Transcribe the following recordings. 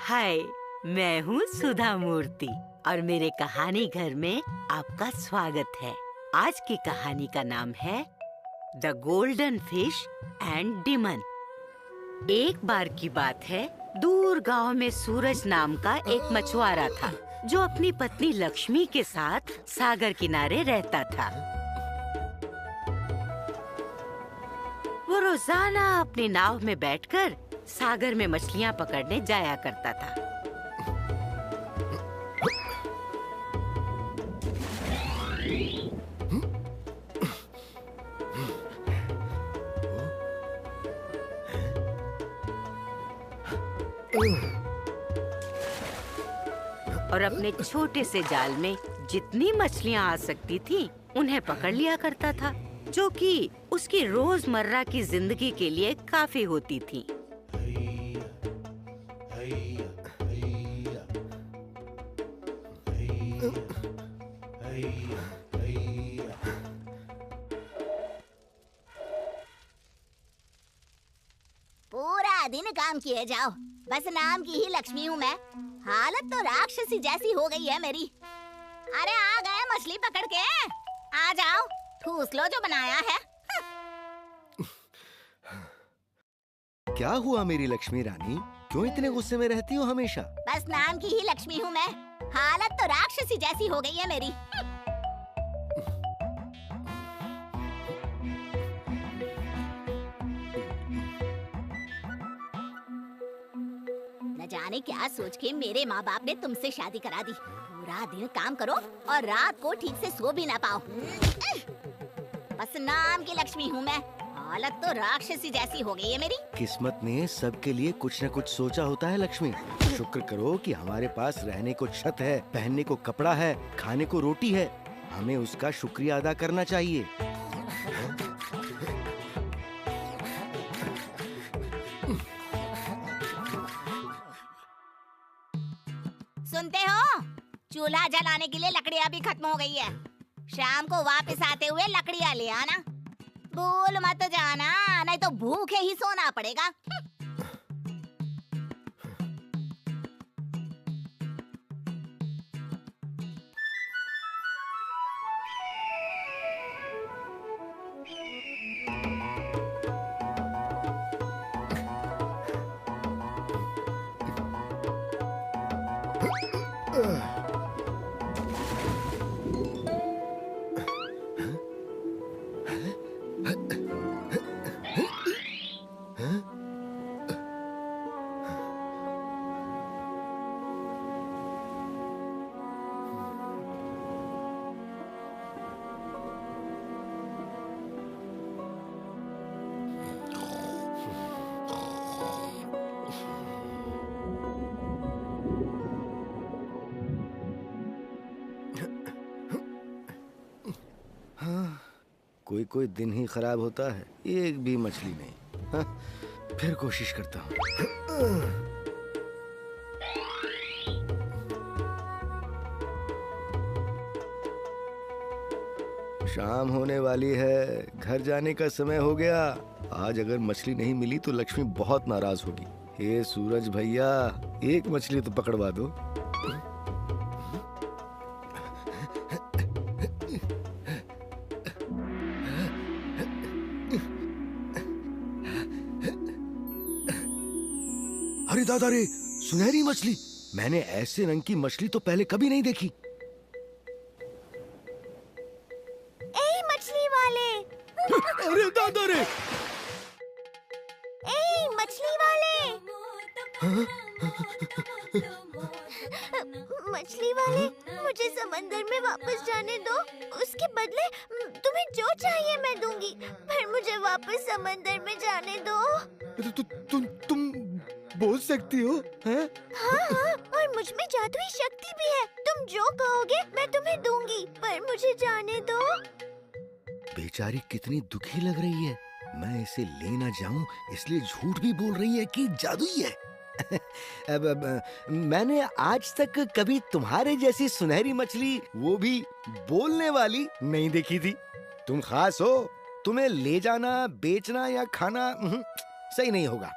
हाय, मैं हूँ सुधा मूर्ति और मेरे कहानी घर में आपका स्वागत है। आज की कहानी का नाम है the golden fish and demon. एक बार की बात है, दूर गांव में सूरज नाम का एक मछुआरा था जो अपनी पत्नी लक्ष्मी के साथ सागर किनारे रहता था। वो रोजाना अपनी नाव में बैठकर सागर में मछलियां पकड़ने जाया करता था। और अपने छोटे से जाल में जितनी मछलियां आ सकती थी उन्हें पकड़ लिया करता था, जो कि उसकी रोजमर्रा की जिंदगी के लिए काफी होती थी। पूरा दिन काम किए जाओ, बस नाम की ही लक्ष्मी हूँ मैं। हालत तो राक्षसी जैसी हो गई है मेरी। अरे आ गए मछली पकड़ के, आ जाओ, ठूस लो जो बनाया है। क्या हुआ मेरी लक्ष्मी रानी, क्यों इतने गुस्से में रहती हो हमेशा? बस नाम की ही लक्ष्मी हूँ मैं, हालत तो राक्षसी जैसी हो गई है मेरी। न जाने क्या सोच के मेरे माँ बाप ने तुमसे शादी करा दी। पूरा दिन काम करो और रात को ठीक से सो भी ना पाओ। बस नाम की लक्ष्मी हूँ मैं, हालत तो राक्षसी जैसी हो गई है मेरी। किस्मत ने सबके लिए कुछ न कुछ सोचा होता है लक्ष्मी। शुक्र करो कि हमारे पास रहने को छत है, पहनने को कपड़ा है, खाने को रोटी है। हमें उसका शुक्रिया अदा करना चाहिए। सुनते हो? चूल्हा जलाने के लिए लकड़ियाँ भी खत्म हो गई है। शाम को वापस आते हुए लकड़ियाँ ले आना, भूल मत जाना, नहीं तो भूखे ही सोना पड़ेगा। कोई कोई दिन ही खराब होता है, एक भी मछली नहीं। हाँ, फिर कोशिश करता हूँ। शाम होने वाली है, घर जाने का समय हो गया। आज अगर मछली नहीं मिली तो लक्ष्मी बहुत नाराज होगी। हे सूरज भैया, एक मछली तो पकड़वा दो। अरे दादा रे, सुनहरी मछली! मैंने ऐसे रंग की मछली तो पहले कभी नहीं देखी। ए मछली वाले! अरे दादा रे! ए मछली वाले! मछली वाले, मुझे समंदर में वापस जाने दो। उसके बदले तुम्हें जो चाहिए मैं दूंगी, पर मुझे वापस समंदर में जाने दो। तुम बोल सकती हो, हैं? हाँ, और मुझ में जादुई शक्ति भी है। तुम जो कहोगे मैं तुम्हें दूंगी, पर मुझे जाने दो। बेचारी कितनी दुखी लग रही है। मैं इसे ले ना जाऊं इसलिए झूठ भी बोल रही है कि जादुई है। मैंने आज तक कभी तुम्हारे जैसी सुनहरी मछली, वो भी बोलने वाली, नहीं देखी थी। तुम खास हो, तुम्हें ले जाना, बेचना या खाना सही नहीं होगा।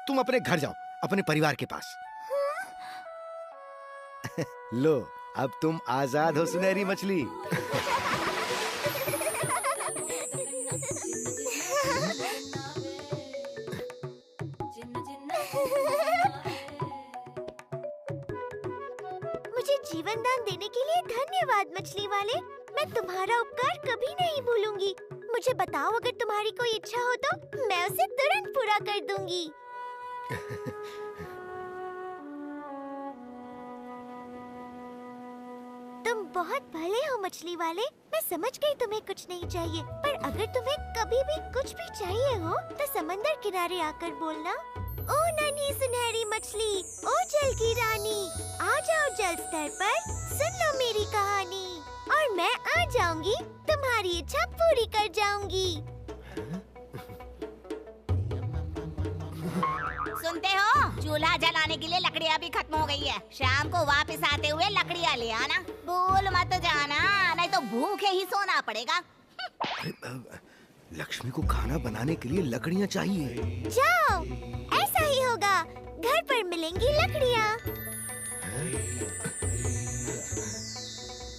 तुम अपने घर जाओ, अपने परिवार के पास। लो, अब तुम आजाद हो सुनहरी मछली। मुझे जीवन दान देने के लिए धन्यवाद मछली वाले। मैं तुम्हारा उपकार कभी नहीं भूलूंगी। मुझे बताओ, अगर तुम्हारी कोई इच्छा हो तो मैं उसे तुरंत पूरा कर दूंगी। तुम बहुत भले हो मछली वाले। मैं समझ गई तुम्हें कुछ नहीं चाहिए, पर अगर तुम्हें कभी भी कुछ भी चाहिए हो तो समंदर किनारे आकर बोलना। ओ नन्ही सुनहरी मछली, ओ जल की रानी, आ जाओ जल स्तर पर, सुन लो मेरी कहानी, और मैं आ जाऊंगी, तुम्हारी इच्छा पूरी कर जाऊंगी। सुनते हो? चूल्हा जलाने के लिए लकड़ियाँ भी खत्म हो गई है। शाम को वापस आते हुए लकड़ियाँ ले आना। भूल मत जाना, नहीं तो भूखे ही सोना पड़ेगा। लक्ष्मी को खाना बनाने के लिए लकड़ियाँ चाहिए। जाओ, ऐसा ही होगा। घर पर मिलेंगी लकड़ियाँ।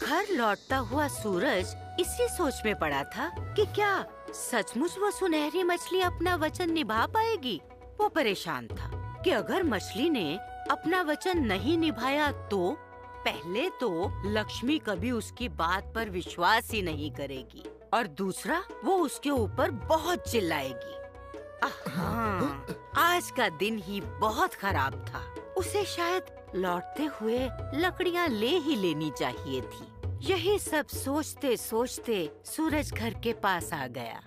घर लौटता हुआ सूरज इसी सोच में पड़ा था कि क्या सचमुच वो सुनहरी मछली अपना वचन निभा पाएगी। वो परेशान था कि अगर मछली ने अपना वचन नहीं निभाया तो पहले तो लक्ष्मी कभी उसकी बात पर विश्वास ही नहीं करेगी, और दूसरा वो उसके ऊपर बहुत चिल्लाएगी। हाँ, आज का दिन ही बहुत खराब था। उसे शायद लौटते हुए लकड़ियाँ ले ही लेनी चाहिए थी। यही सब सोचते सोचते सूरज घर के पास आ गया।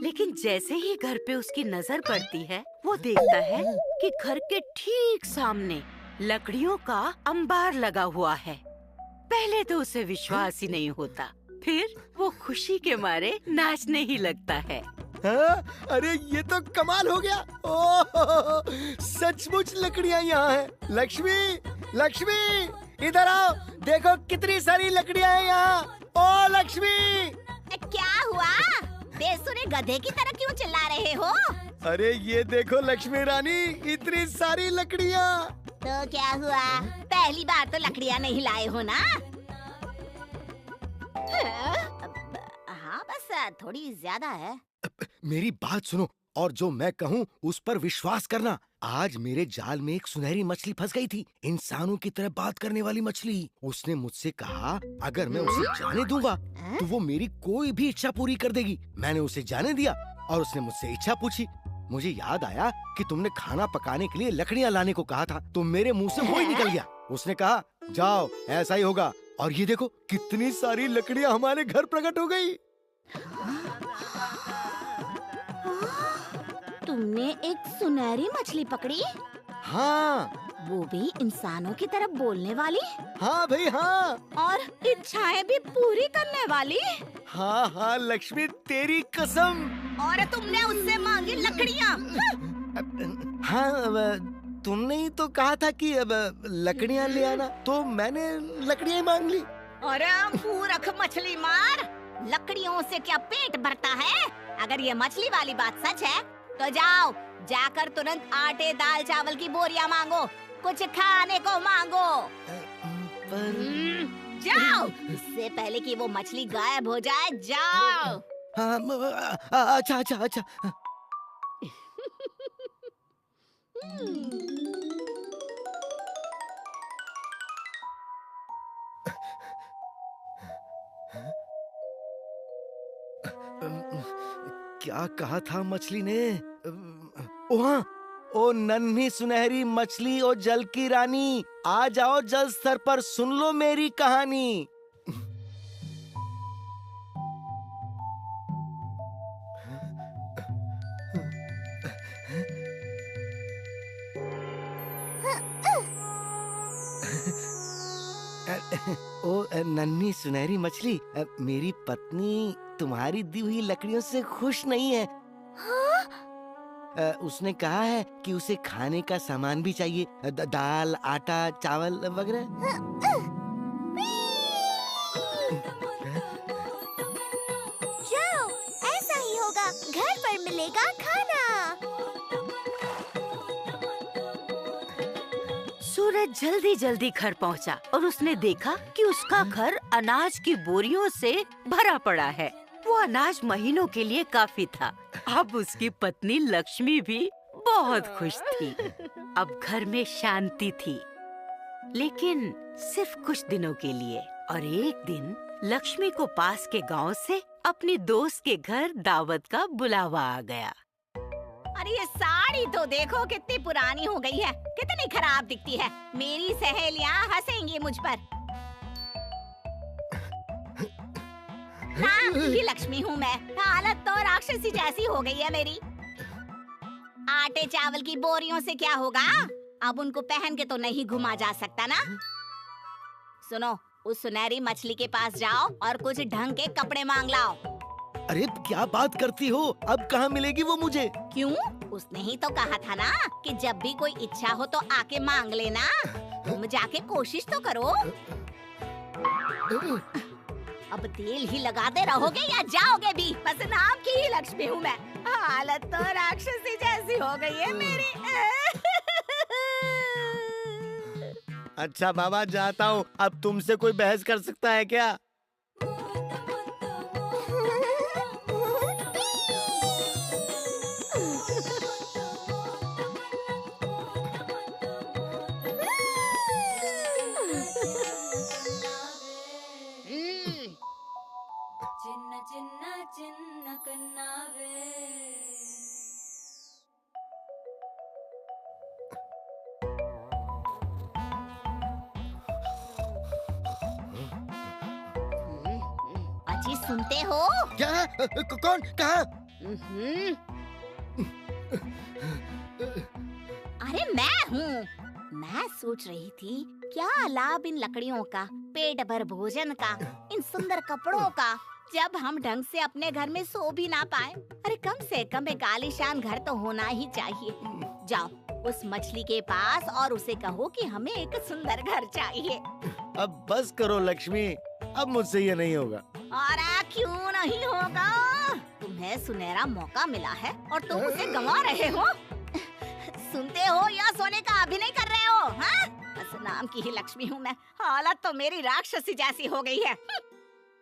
लेकिन जैसे ही घर पे उसकी नजर पड़ती है, वो देखता है कि घर के ठीक सामने लकड़ियों का अंबार लगा हुआ है। पहले तो उसे विश्वास ही नहीं होता, फिर वो खुशी के मारे नाचने ही लगता है। हाँ? अरे ये तो कमाल हो गया। ओह, सचमुच लकड़ियाँ यहाँ हैं। लक्ष्मी, लक्ष्मी, इधर आओ, देखो कितनी सारी लकड़ियाँ हैं यहाँ। ओ लक्ष्मी! क्या हुआ? बेसुरे गधे की तरह क्यों चिल्ला रहे हो? अरे ये देखो लक्ष्मी रानी, इतनी सारी लकड़ियाँ। तो क्या हुआ? पहली बार तो लकड़ियाँ नहीं लाए हो ना? हाँ, बस थोड़ी ज्यादा है। मेरी बात सुनो और जो मैं कहूँ उस पर विश्वास करना। आज मेरे जाल में एक सुनहरी मछली फंस गई थी, इंसानों की तरह बात करने वाली मछली। उसने मुझसे कहा अगर मैं उसे जाने दूंगा तो वो मेरी कोई भी इच्छा पूरी कर देगी। मैंने उसे जाने दिया और उसने मुझसे इच्छा पूछी। मुझे याद आया कि तुमने खाना पकाने के लिए लकड़ियाँ लाने को कहा था, तो मेरे मुंह से वो ही निकल गया। उसने कहा जाओ, ऐसा ही होगा। और ये देखो कितनी सारी लकड़ियाँ हमारे घर प्रकट हो गई। तुमने एक सुनहरी मछली पकड़ी? हाँ, वो भी इंसानों की तरह बोलने वाली? हाँ भाई हाँ। और इच्छाएं भी पूरी करने वाली? हाँ हाँ लक्ष्मी, तेरी कसम। और तुमने उससे मांगी लकड़ियाँ? हाँ, तुमने ही तो कहा था कि अब लकड़ियाँ ले आना, तो मैंने लकड़ियाँ मांग ली। अरे मूर्ख मछली मार, लकड़ियों से क्या पेट भरता है? अगर ये मछली वाली बात सच है तो जाओ, जाकर तुरंत आटे दाल चावल की बोरियां मांगो, कुछ खाने को मांगो। जाओ, इससे पहले कि वो मछली गायब हो जाए, जाओ। अच्छा अच्छा अच्छा। क्या कहा था मछली ने? ओ हाँ, ओ नन्ही सुनहरी मछली, ओ जल की रानी, आ जाओ जल स्तर पर, सुन लो मेरी कहानी। ओ नन्ही सुनहरी मछली, मेरी पत्नी तुम्हारी दी हुई लकड़ियों से खुश नहीं है। उसने कहा है कि उसे खाने का सामान भी चाहिए, दाल, आटा, चावल वगैरह। जाओ, ऐसा ही होगा। घर पर मिलेगा खाना। सूरज जल्दी जल्दी घर पहुंचा और उसने देखा कि उसका घर अनाज की बोरियों से भरा पड़ा है। वो अनाज महीनों के लिए काफी था। अब उसकी पत्नी लक्ष्मी भी बहुत खुश थी। अब घर में शांति थी, लेकिन सिर्फ कुछ दिनों के लिए। और एक दिन लक्ष्मी को पास के गांव से अपनी दोस्त के घर दावत का बुलावा आ गया। अरे ये साड़ी तो देखो कितनी पुरानी हो गई है, कितनी खराब दिखती है। मेरी सहेलियां हंसेंगी मुझ पर। ये लक्ष्मी हूँ मैं। हालत तो राक्षसी जैसी हो गई है मेरी। आटे चावल की बोरियों से क्या होगा? अब उनको पहन के तो नहीं घुमा जा सकता ना। सुनो, उस सुनहरी मछली के पास जाओ और कुछ ढंग के कपड़े मांग लाओ। अरे क्या बात करती हो, अब कहाँ मिलेगी वो मुझे? क्यों? उसने ही तो कहा था ना कि जब भी कोई इच्छा हो तो आके मांग लेना। तुम जाके कोशिश तो करो। अब तेल ही लगाते रहोगे या जाओगे भी? बस नाम की ही लक्ष्मी हूँ मैं। हालत तो राक्षसी जैसी हो गई है मेरी। अच्छा बाबा, जाता हूँ। अब तुमसे कोई बहस कर सकता है क्या? చిన్న చిన్న చిన్న కన్నావే अजी सुनते हो? क्या? कौन? कहाँ? अरे मैं हूँ। मैं सोच रही थी क्या लाभ इन लकड़ियों का, पेट भर भोजन का, इन सुंदर कपड़ों का, जब हम ढंग से अपने घर में सो भी ना पाए। अरे कम से कम एक आलीशान घर तो होना ही चाहिए। जाओ उस मछली के पास और उसे कहो कि हमें एक सुंदर घर चाहिए। अब बस करो लक्ष्मी, अब मुझसे ये नहीं होगा। अरे क्यों नहीं होगा? तुम्हें सुनहरा मौका मिला है और तुम उसे गंवा रहे हो। सुनते हो या सोने का अभिनय कर रहे हो? हाँ? बस नाम की ही लक्ष्मी हूँ मैं। हालत तो मेरी राक्षसी जैसी हो गई है।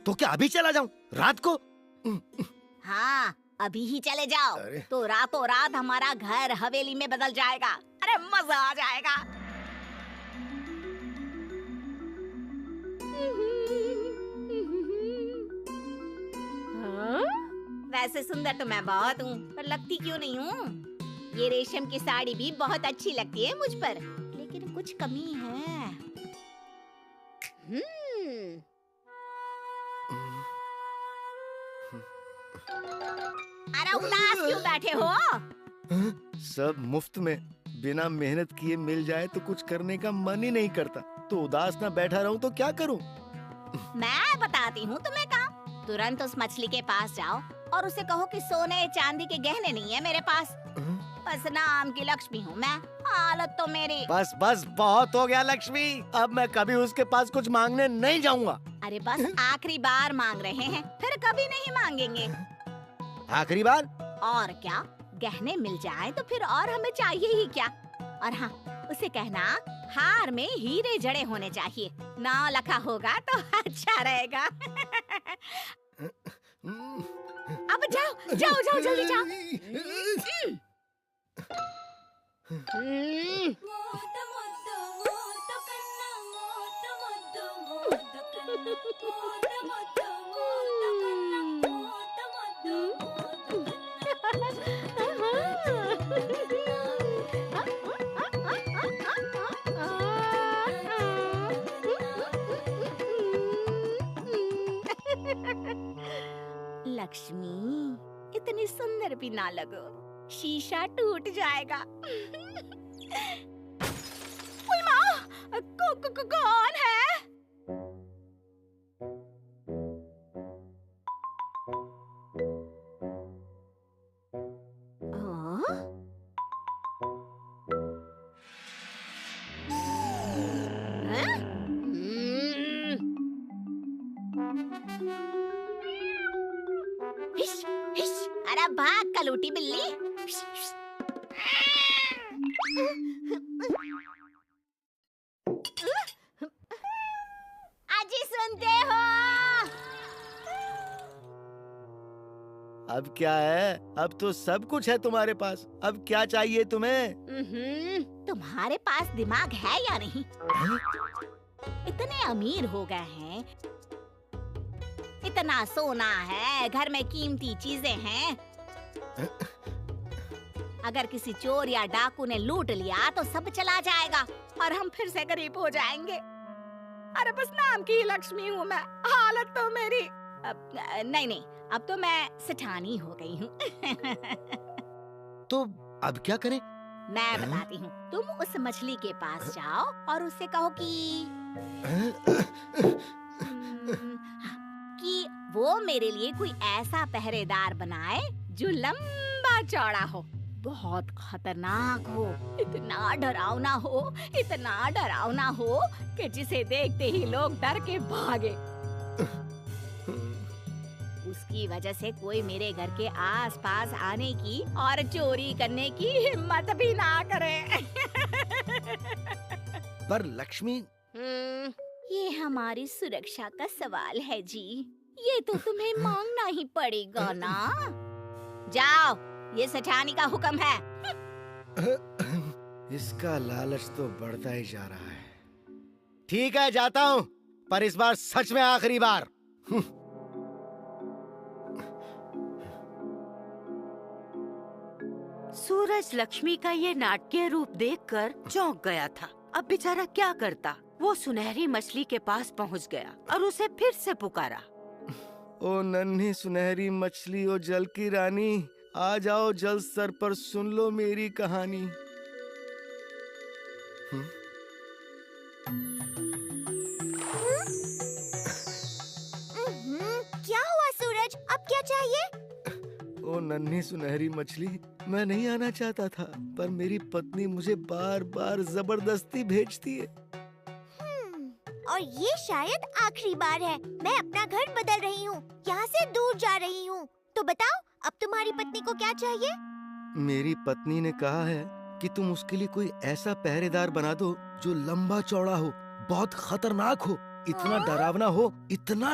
तो क्या अभी चला जाऊं रात को? हाँ, अभी ही चले जाओ। अरे। तो रातों रात हमारा घर हवेली में बदल जाएगा। अरे मजा आ जाएगा। हाँ? वैसे सुंदर तो मैं बहुत हूँ, पर लगती क्यों नहीं हूँ? ये रेशम की साड़ी भी बहुत अच्छी लगती है मुझ पर, लेकिन कुछ कमी है। अरे उदास क्यों बैठे हो? सब मुफ्त में बिना मेहनत किए मिल जाए तो कुछ करने का मन ही नहीं करता। तो उदास ना बैठा रहूं तो क्या करूं? मैं बताती हूँ तुम्हें काम। तुरंत उस मछली के पास जाओ और उसे कहो कि सोने चांदी के गहने नहीं है मेरे पास। बस नाम की लक्ष्मी हूँ मैं। हालत तो मेरी। बस बस बहुत हो गया लक्ष्मी, अब मैं कभी उसके पास कुछ मांगने नहीं जाऊंगा। अरे बस आखिरी बार मांग रहे हैं, फिर कभी नहीं मांगेंगे। आखिरी बार? और क्या, गहने मिल जाए तो फिर और हमें चाहिए ही क्या। और हाँ, उसे कहना हार में हीरे जड़े होने चाहिए, ना लिखा होगा तो अच्छा रहेगा। अब जाओ जाओ जाओ, जल्दी जाओ। మోత మొద్దు మోత కన్న మోత మొద్దు మోత కన్న మోత మొద్దు మోత కన్న మోత మొద్దు लक्ष्मी, इतनी सुंदर भी ना लगो, शीशा टूट जाएगा। ओए माँ, कौन है? हाँ? हैं? हिश, हिश, अरे भाग कलूटी बिल्ली। हिश, हिश। अब क्या है? अब तो सब कुछ है तुम्हारे पास। अब क्या चाहिए तुम्हें? तुम्हारे पास दिमाग है या नहीं? इतने अमीर हो गए हैं, इतना सोना है, घर में कीमती चीजें हैं। अगर किसी चोर या डाकू ने लूट लिया तो सब चला जाएगा और हम फिर से गरीब हो जाएंगे। अरे बस नाम की लक्ष्मी हूँ मैं, हालत तो मेरी नहीं, अब तो मैं सेठानी हो गई हूँ। तो अब क्या करें? मैं बताती हूँ, तुम उस मछली के पास जाओ और उससे कहो कि वो मेरे लिए कोई ऐसा पहरेदार बनाए जो लंबा चौड़ा हो, बहुत खतरनाक हो, इतना डरावना हो कि जिसे देखते ही लोग डर के भागे। उसकी वजह से कोई मेरे घर के आसपास आने की और चोरी करने की हिम्मत भी ना करे। पर लक्ष्मी, ये हमारी सुरक्षा का सवाल है जी, ये तो तुम्हें मांगना ही पड़ेगा ना। जाओ, ये सेठानी का हुक्म है। इसका लालच तो बढ़ता ही जा रहा है। ठीक है, जाता हूँ, पर इस बार सच में आखिरी बार। सूरज लक्ष्मी का ये नाटकीय रूप देखकर चौंक गया था। अब बेचारा क्या करता? वो सुनहरी मछली के पास पहुंच गया और उसे फिर से पुकारा। ओ नन्ही सुनहरी मछली, ओ जल की रानी, आ जाओ जल स्तर पर, सुन लो मेरी कहानी। क्या हुआ सूरज? अब क्या चाहिए? ओ नन्ही सुनहरी मछली, मैं नहीं आना चाहता था, पर मेरी पत्नी मुझे बार बार जबरदस्ती भेजती है। और ये शायद आखिरी बार है। मैं अपना घर बदल रही हूँ, यहाँ से दूर जा रही हूँ। तो बताओ, अब तुम्हारी पत्नी को क्या चाहिए? मेरी पत्नी ने कहा है कि तुम उसके लिए कोई ऐसा पहरेदार बना दो जो लंबा चौड़ा हो, बहुत खतरनाक हो, इतना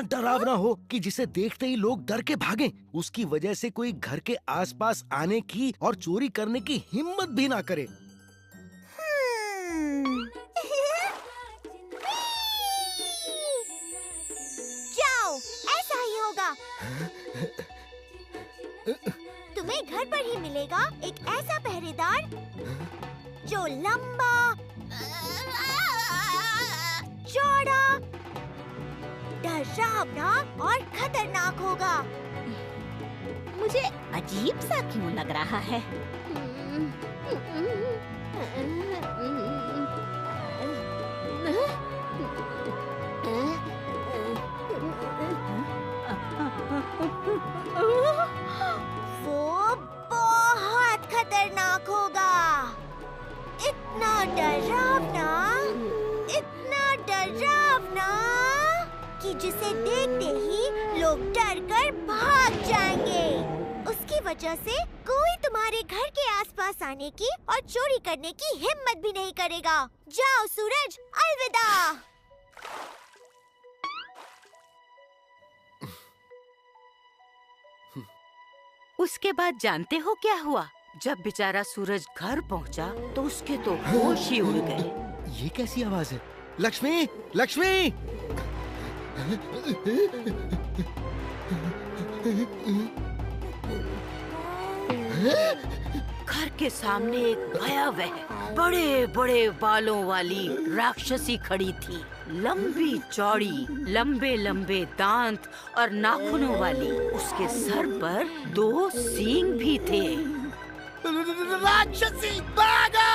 डरावना हो कि जिसे देखते ही लोग डर के भागें। उसकी वजह से कोई घर के आसपास आने की और चोरी करने की हिम्मत भी ना करे। जाओ, ऐसा ही होगा। तुम्हें घर पर ही मिलेगा एक ऐसा पहरेदार जो लंबा, चौड़ा, डरावना और खतरनाक होगा। मुझे अजीब सा क्यों लग रहा है? वो बहुत खतरनाक होगा, इतना डरावना कि जिसे देखते ही लोग डर कर भाग जाएंगे। उसकी वजह से कोई तुम्हारे घर के आसपास आने की और चोरी करने की हिम्मत भी नहीं करेगा। जाओ सूरज, अलविदा। उसके बाद जानते हो क्या हुआ? जब बेचारा सूरज घर पहुंचा तो उसके तो होश ही उड़ गए। ये कैसी आवाज है? लक्ष्मी, लक्ष्मी! घर के सामने एक भयावह बड़े बड़े बालों वाली राक्षसी खड़ी थी, लंबी चौड़ी, लंबे लंबे दांत और नाखूनों वाली। उसके सर पर 2 सींग भी थे। राक्षसी, भागो!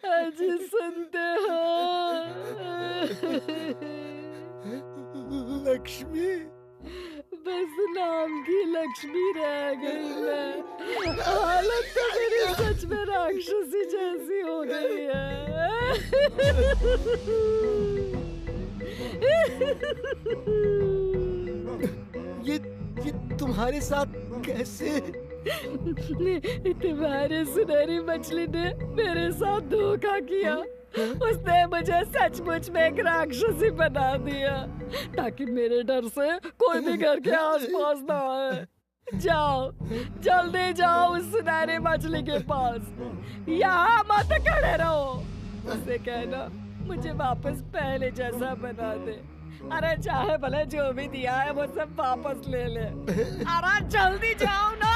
आज सुनते हो? लक्ष्मी, बस नाम की लक्ष्मी रह गई मैं। हालत तो मेरी सच में राक्षसी जैसी हो गई है। ये तुम्हारे साथ कैसे? तुम्हारे सुनहरी मछली ने मेरे साथ धोखा किया। उसने मुझे सचमुच में एक राक्षसी बना दिया ताकि मेरे डर से कोई भी घर के आसपास ना आए। जाओ, जल्दी जाओ उस सुनहरी मछली के पास, यहाँ मत खड़े रहो। उसे कहना मुझे वापस पहले जैसा बना दे। अरे चाहे भले जो भी दिया है वो सब वापस ले ले। अरे जल्दी जाओ ना।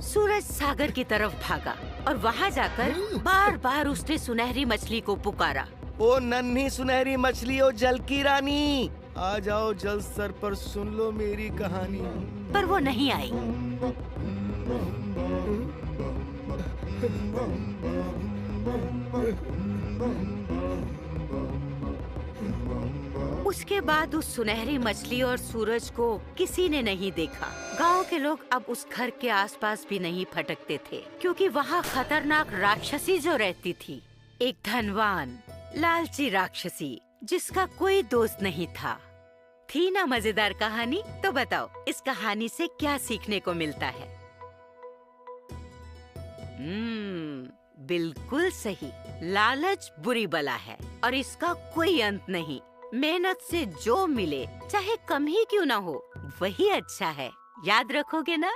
सूरज सागर की तरफ भागा और वहाँ जाकर बार बार उसने सुनहरी मछली को पुकारा। ओ नन्ही सुनहरी मछली, ओ जल की रानी, आ जाओ जल स्तर पर, सुन लो मेरी कहानी। पर वो नहीं आई। उसके बाद उस सुनहरी मछली और सूरज को किसी ने नहीं देखा। गांव के लोग अब उस घर के आसपास भी नहीं फटकते थे क्योंकि वहाँ खतरनाक राक्षसी जो रहती थी, एक धनवान लालची राक्षसी जिसका कोई दोस्त नहीं था। थी ना मजेदार कहानी? तो बताओ इस कहानी से क्या सीखने को मिलता है? बिल्कुल सही, लालच बुरी बला है और इसका कोई अंत नहीं। मेहनत से जो मिले चाहे कम ही क्यों ना हो, वही अच्छा है। याद रखोगे ना?